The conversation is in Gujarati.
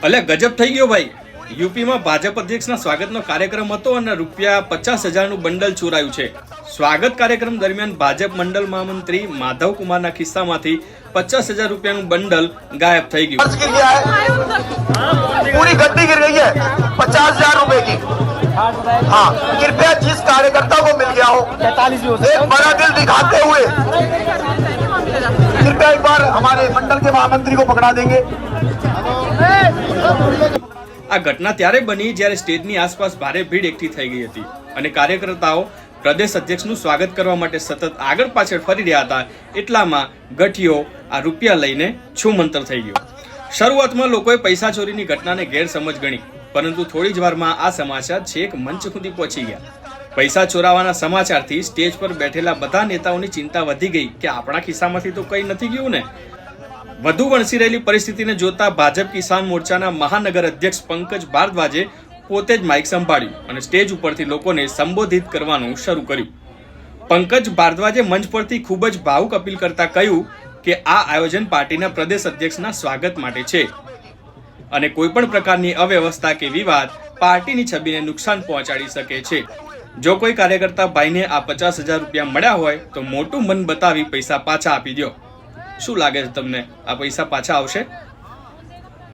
અલે ગજબ થઈ ગયો ભાઈ. યુપીમાં ભાજપ અધ્યક્ષના સ્વાગતનો કાર્યક્રમ હતો અને ₹50,000નું બંડલ ચોરાયું છે. સ્વાગત કાર્યક્રમ દરમિયાન ભાજપ મંડળ મહામંત્રી માધવ કુમારના ખિસ્સામાંથી ₹50,000નું બંડલ ગાયબ થઈ ગયું. पूरी गद्दी गिर गई है 50,000 रुपए की. हाँ, कृपया जिस कार्यकर्ता को मिल गया हो एक बड़ा दिल दिखाते हुए कृपया एक बार हमारे मंडल के महामंत्री को पकड़ा देंगे. આ ઘટના ત્યારે બની જ્યારે સ્ટેજની આસપાસ ભારે ભીડ એકઠી થઈ ગઈ હતી અને કાર્યકર્તાઓ પ્રદેશ અધ્યક્ષનું સ્વાગત કરવા માટે સતત આગળ પાછળ ફરી રહ્યા હતા. એટલામાં ગઠિયો આ રૂપિયા લઈને છૂમંતર થઈ ગયો. શરૂઆતમાં લોકોએ પૈસા ચોરીની ઘટનાને ગેરસમજ ગણી, પરંતુ થોડી જ વારમાં આ સમાચાર છેક મંચ સુધી પહોંચી ગયા. પૈસા ચોરાવાના સમાચારથી સ્ટેજ પર બેઠેલા બધા નેતાઓની ચિંતા વધી ગઈ કે આપણા ખિસ્સામાંથી તો કંઈ નથી ગયું ને. વધુ વણસી રહેલી પરિસ્થિતિને જોતા ભાજપ કિસાન મોરચાના મહાનગર અધ્યક્ષ પંકજ ભારદ્વાજે પોતે જ માઇક સંભાળ્યું અને સ્ટેજ ઉપરથી લોકોને સંબોધિત કરવાનું શરૂ કર્યું. પંકજ ભારદ્વાજે મંચ પરથી ખૂબ જ ભાવુક અપીલ કરતા કહ્યું કે આ આયોજન પાર્ટીના પ્રદેશ અધ્યક્ષના સ્વાગત માટે છે અને કોઈ પણ પ્રકારની અવ્યવસ્થા કે વિવાદ પાર્ટીની છબીને નુકસાન પહોંચાડી શકે છે. જો કોઈ કાર્યકર્તા ભાઈને આ ₹50,000 મળ્યા હોય તો મોટું મન બતાવી પૈસા પાછા આપી દો. શું લાગે છે તમને, આ પૈસા પાછા આવશે?